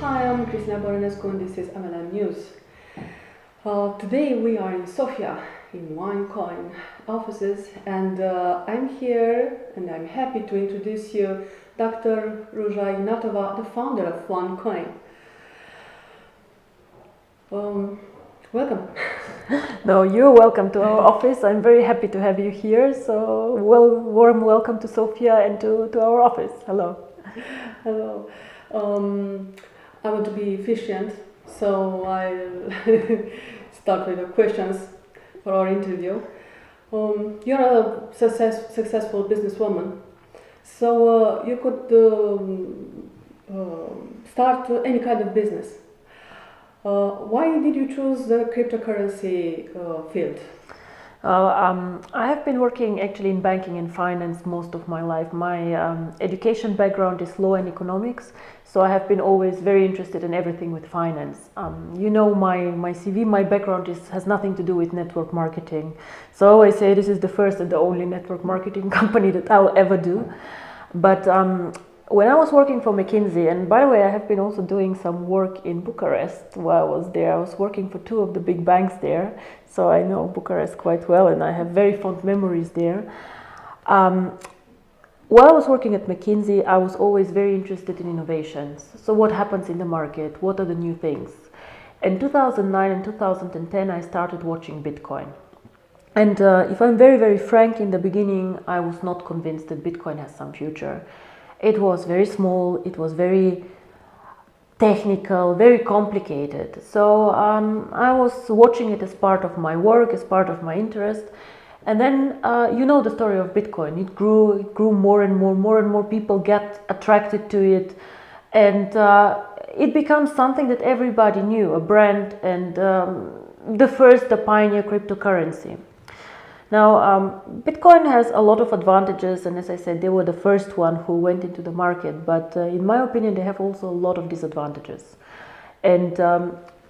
Hi, I'm Cristina Băronescu and this is MLM News. Today we are in Sofia in OneCoin offices and I'm here and I'm happy to introduce you Dr. Ruja Ignatova, the founder of OneCoin. Welcome. No, you're welcome to our office. I'm very happy to have you here. So, warm welcome to Sofia and to our office. Hello. Hello. I want to be efficient, so I'll start with the questions for our interview. You're a successful businesswoman, so you could start any kind of business. Why did you choose the cryptocurrency field? I have been working actually in banking and finance most of my life. My education background is law and economics, so I have been always very interested in everything with finance. You know, my CV, my background has nothing to do with network marketing. So I always say this is the first and the only network marketing company that I'll ever do. But when I was working for McKinsey, and by the way, I have been also doing some work in Bucharest while I was there. I was working for two of the big banks there, so I know Bucharest quite well, and I have very fond memories there. While I was working at McKinsey, I was always very interested in innovations. So what happens in the market? What are the new things? In 2009 and 2010, I started watching Bitcoin. And if I'm very, very frank, in the beginning, I was not convinced that Bitcoin has some future. It was very small, it was very technical, very complicated. So I was watching it as part of my work, as part of my interest. And then you know the story of Bitcoin. It grew more and more people get attracted to it. And it becomes something that everybody knew, a brand and the pioneer cryptocurrency. Now, Bitcoin has a lot of advantages, and as I said, they were the first one who went into the market, but in my opinion, they have also a lot of disadvantages. And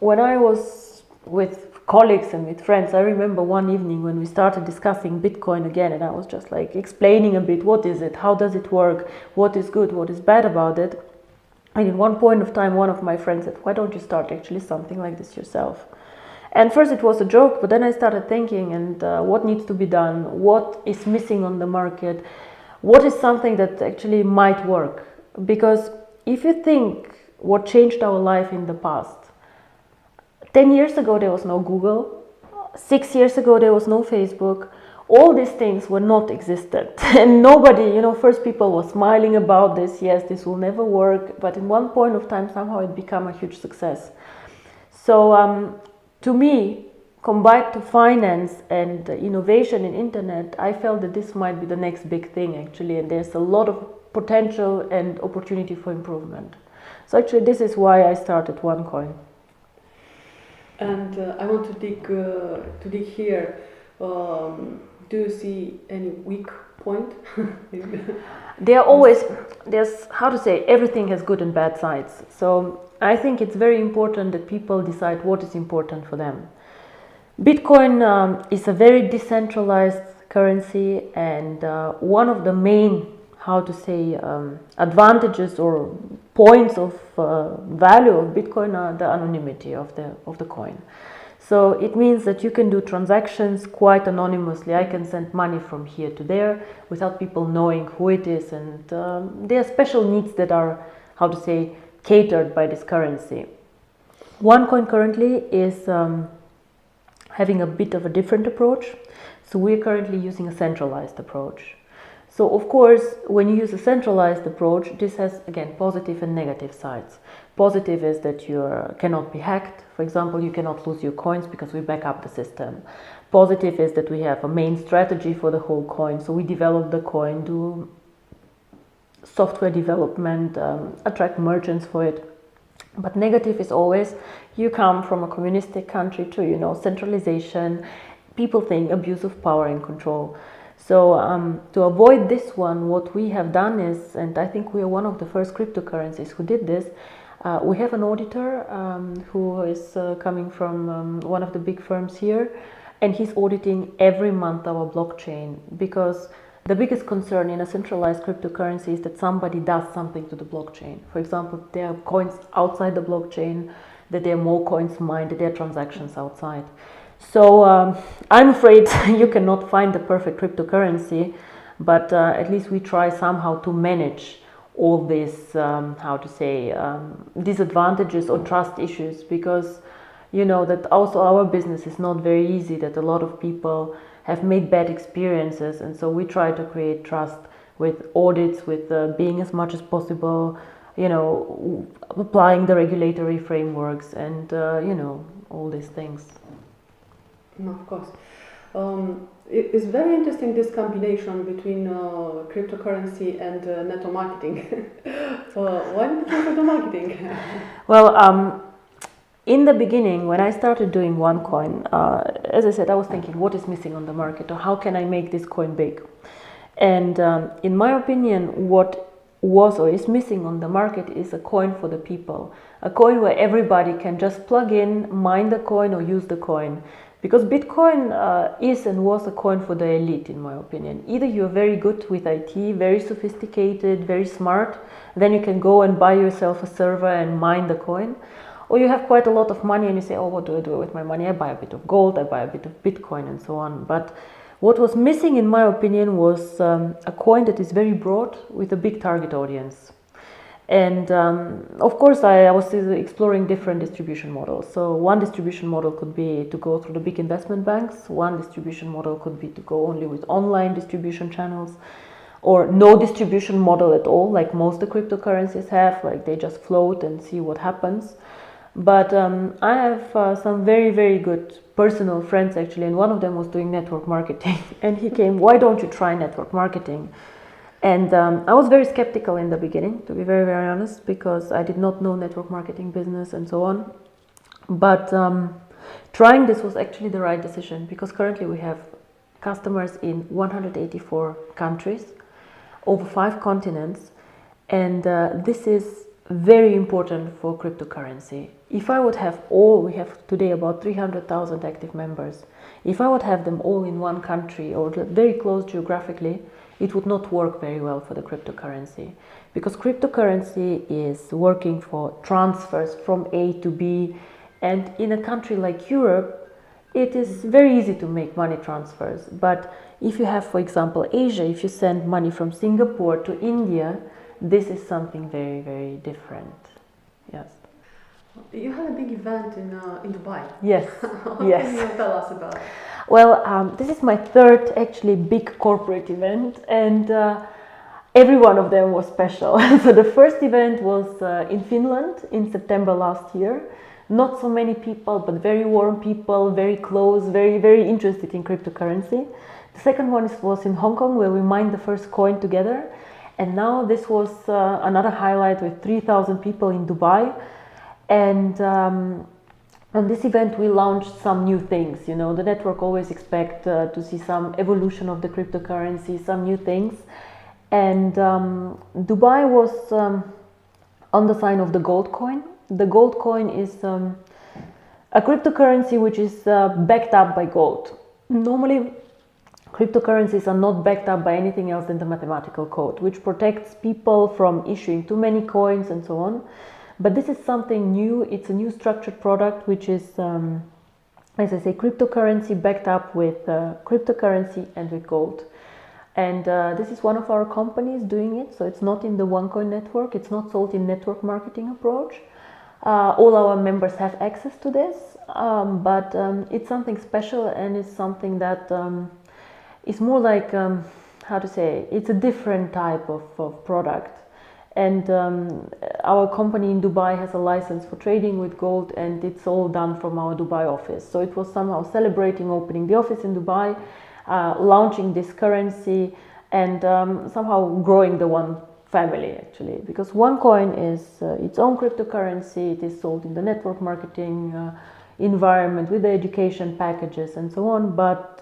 when I was with colleagues and with friends, I remember one evening when we started discussing Bitcoin again, and I was just like explaining a bit, what is it, how does it work, what is good, what is bad about it. And at one point of time, one of my friends said, why don't you start actually something like this yourself? And first it was a joke, but then I started thinking, and what needs to be done, what is missing on the market, what is something that actually might work. Because if you think what changed our life in the past, 10 years ago there was no Google, 6 years ago there was no Facebook, all these things were not existent. And nobody, you know, first people were smiling about this, yes, this will never work, but in one point of time somehow it became a huge success. So to me, combined to finance and innovation in internet, I felt that this might be the next big thing actually, and there's a lot of potential and opportunity for improvement. So actually this is why I started OneCoin. And I want to dig here. Do you see any weak point? There's, how to say, everything has good and bad sides. So I think it's very important that people decide what is important for them. Bitcoin is a very decentralized currency, and one of the main, how to say, advantages or points of value of Bitcoin are the anonymity of the coin. So it means that you can do transactions quite anonymously. I can send money from here to there without people knowing who it is, and there are special needs that are, how to say, catered by this currency. OneCoin currently is having a bit of a different approach. So we're currently using a centralized approach. So of course, when you use a centralized approach, this has, again, positive and negative sides. Positive is that you cannot be hacked. For example, you cannot lose your coins because we back up the system. Positive is that we have a main strategy for the whole coin. So we develop the coin, do software development, attract merchants for it. But negative is always, you come from a communistic country to, you know, centralization. People think abuse of power and control. So to avoid this one, what we have done is, and I think we are one of the first cryptocurrencies who did this, we have an auditor who is coming from one of the big firms here, and he's auditing every month our blockchain, because the biggest concern in a centralized cryptocurrency is that somebody does something to the blockchain. For example, there are coins outside the blockchain, that there are more coins mined, that there are transactions outside. So I'm afraid you cannot find the perfect cryptocurrency, but at least we try somehow to manage all these, disadvantages or trust issues, because you know that also our business is not very easy, that a lot of people have made bad experiences, and so we try to create trust with audits, with being as much as possible, you know, applying the regulatory frameworks and, all these things. No, of course. It's very interesting, this combination between cryptocurrency and network marketing. Why network marketing? Well, in the beginning, when I started doing OneCoin, as I said, I was thinking, what is missing on the market, or how can I make this coin big? And in my opinion, what was or is missing on the market is a coin for the people, a coin where everybody can just plug in, mine the coin, or use the coin. Because Bitcoin is and was a coin for the elite, in my opinion. Either you're very good with IT, very sophisticated, very smart, then you can go and buy yourself a server and mine the coin. Or you have quite a lot of money and you say, oh, what do I do with my money? I buy a bit of gold, I buy a bit of Bitcoin, and so on. But what was missing, in my opinion, was a coin that is very broad with a big target audience. And of course, I was exploring different distribution models. So one distribution model could be to go through the big investment banks. One distribution model could be to go only with online distribution channels, or no distribution model at all, like most of the cryptocurrencies have, like they just float and see what happens. But I have some very, very good personal friends, actually, and one of them was doing network marketing. And he came, why don't you try network marketing? And I was very skeptical in the beginning, to be very, very honest, because I did not know network marketing business and so on. But trying this was actually the right decision, because currently we have customers in 184 countries, over 5 continents, and this is very important for cryptocurrency. If I would have we have today about 300,000 active members. If I would have them all in one country or very close geographically, it would not work very well for the cryptocurrency, because cryptocurrency is working for transfers from A to B, and in a country like Europe, it is very easy to make money transfers. But if you have, for example, Asia, if you send money from Singapore to India, this is something very, very different. Yes. You had a big event in Dubai. Yes. What Yes. can you tell us about it? Well, this is my third actually big corporate event, and every one of them was special. So the first event was in Finland in September last year. Not so many people, but very warm people, very close, very, very interested in cryptocurrency. The second one was in Hong Kong, where we mined the first coin together. And now this was another highlight with 3,000 people in Dubai. And on this event, we launched some new things. You know, the network always expect to see some evolution of the cryptocurrency, some new things. And Dubai was on the sign of the gold coin. The gold coin is a cryptocurrency which is backed up by gold. Normally, cryptocurrencies are not backed up by anything else than the mathematical code, which protects people from issuing too many coins and so on. But this is something new. It's a new structured product, which is, as I say, cryptocurrency backed up with cryptocurrency and with gold. And this is one of our companies doing it. So it's not in the OneCoin network. It's not sold in network marketing approach. All our members have access to this, but it's something special, and it's something that is more like, it's a different type of product. And our company in Dubai has a license for trading with gold, and it's all done from our Dubai office. So it was somehow celebrating opening the office in Dubai, launching this currency, and somehow growing the one family, actually, because OneCoin is its own cryptocurrency. It is sold in the network marketing environment with the education packages and so on, but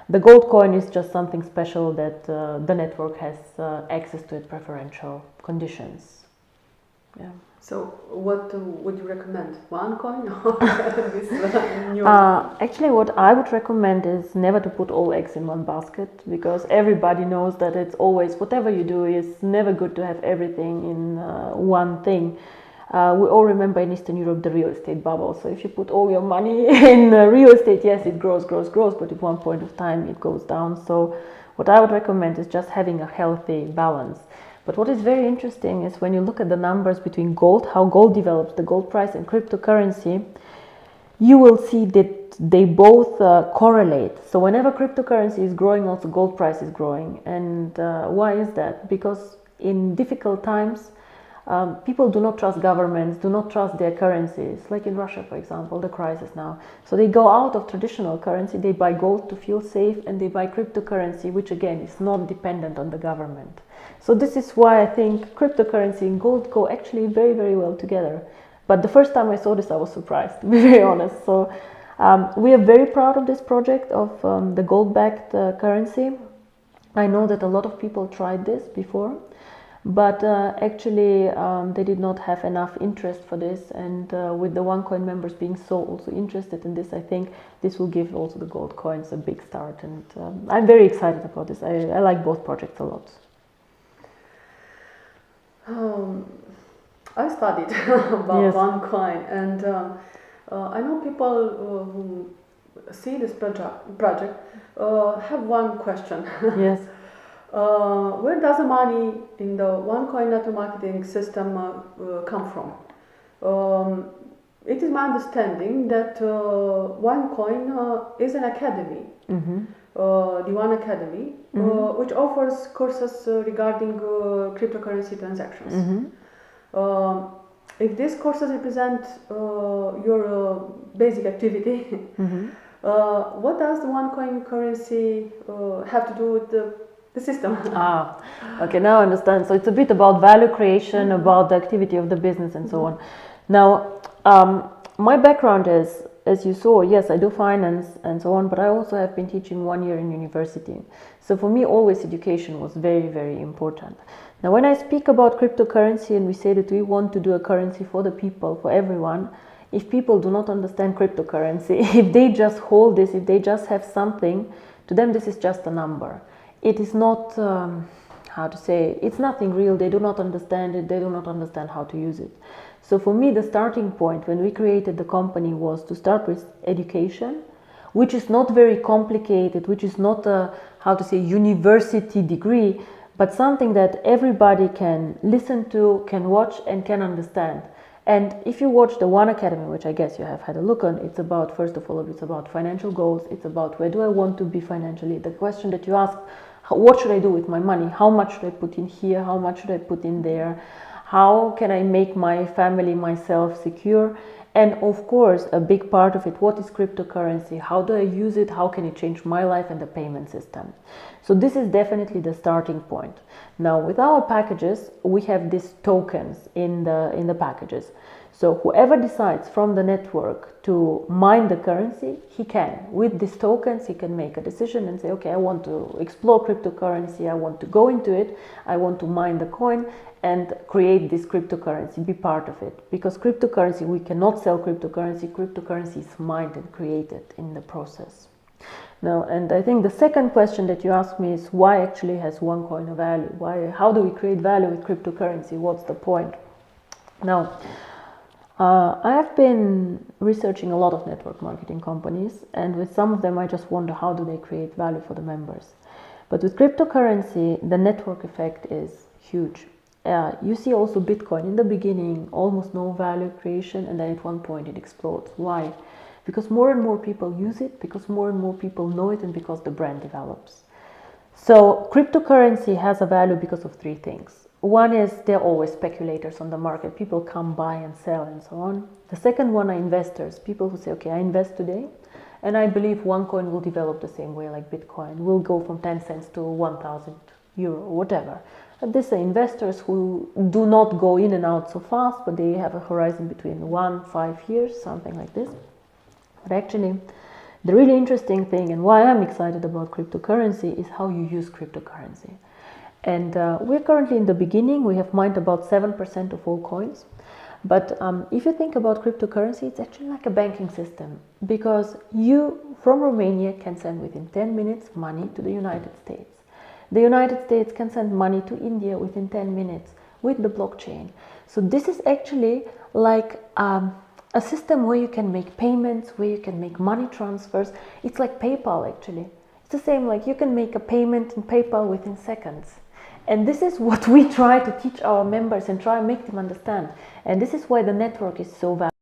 the gold coin is just something special that the network has access to at preferential conditions. Yeah. So, what would you recommend? OneCoin or this new? Actually, what I would recommend is never to put all eggs in one basket, because everybody knows that it's always, whatever you do, is never good to have everything in one thing. We all remember in Eastern Europe the real estate bubble. So if you put all your money in real estate, yes, it grows, but at one point of time it goes down. So what I would recommend is just having a healthy balance. But what is very interesting is when you look at the numbers between gold, how gold develops, the gold price, and cryptocurrency, you will see that they both correlate. So whenever cryptocurrency is growing, also gold price is growing. And why is that? Because in difficult times, people do not trust governments, do not trust their currencies, like in Russia, for example, the crisis now. So they go out of traditional currency, they buy gold to feel safe, and they buy cryptocurrency, which again is not dependent on the government. So this is why I think cryptocurrency and gold go actually very, very well together. But the first time I saw this, I was surprised, to be very honest. So we are very proud of this project of the gold-backed currency. I know that a lot of people tried this before, but actually they did not have enough interest for this, and with the OneCoin members being so also interested in this, I think this will give also the gold coins a big start, and I'm very excited about this. I like both projects a lot. I studied about Yes. OneCoin, and I know people who see this project have one question. Yes. Where does the money in the OneCoin network marketing system come from? It is my understanding that OneCoin is an academy, the One Academy, which offers courses regarding cryptocurrency transactions. If these courses represent your basic activity, what does the OneCoin currency have to do with the system? Okay, now I understand. So it's a bit about value creation, about the activity of the business and so on. Now, my background is, as you saw, yes, I do finance and so on, but I also have been teaching 1 year in university. So for me, always education was very, very important. Now, when I speak about cryptocurrency and we say that we want to do a currency for the people, for everyone, if people do not understand cryptocurrency, if they just hold this, if they just have something, to them this is just a number. It is not, how to say, it's nothing real. They do not understand it. They do not understand how to use it. So for me, the starting point when we created the company was to start with education, which is not very complicated, which is not a, how to say, university degree, but something that everybody can listen to, can watch, and can understand. And if you watch the One Academy, which I guess you have had a look on, it's about, first of all, it's about financial goals. It's about where do I want to be financially. The question that you ask, what should I do with my money? How much should I put in here? How much should I put in there? How can I make my family, myself secure? And of course, a big part of it, what is cryptocurrency? How do I use it? How can it change my life and the payment system? So this is definitely the starting point. Now, with our packages, we have these tokens in the packages. So whoever decides from the network to mine the currency, he can. With these tokens, he can make a decision and say, okay, I want to explore cryptocurrency, I want to go into it, I want to mine the coin and create this cryptocurrency, be part of it. Because cryptocurrency, we cannot sell cryptocurrency. Cryptocurrency is mined and created in the process. Now, and I think the second question that you asked me is why actually has OneCoin a value? How do we create value with cryptocurrency? What's the point? Now, I have been researching a lot of network marketing companies, and with some of them I just wonder how do they create value for the members. But with cryptocurrency, the network effect is huge. You see also Bitcoin in the beginning, almost no value creation, and then at one point it explodes. Why? Because more and more people use it, because more and more people know it, and because the brand develops. So cryptocurrency has a value because of three things. One is there are always speculators on the market. People come buy and sell and so on. The second one are investors. People who say, okay, I invest today and I believe OneCoin will develop the same way like Bitcoin. Will go from 10 cents to 1,000 euro, whatever. But these are investors who do not go in and out so fast, but they have a horizon between 1-5 years, something like this. But actually, the really interesting thing and why I'm excited about cryptocurrency is how you use cryptocurrency. And we're currently in the beginning. We have mined about 7% of all coins. But if you think about cryptocurrency, it's actually like a banking system, because you from Romania can send within 10 minutes money to the United States. The United States can send money to India within 10 minutes with the blockchain. So this is actually like a system where you can make payments, where you can make money transfers. It's like PayPal actually. It's the same, like you can make a payment in PayPal within seconds. And this is what we try to teach our members and try and make them understand. And this is why the network is so valuable.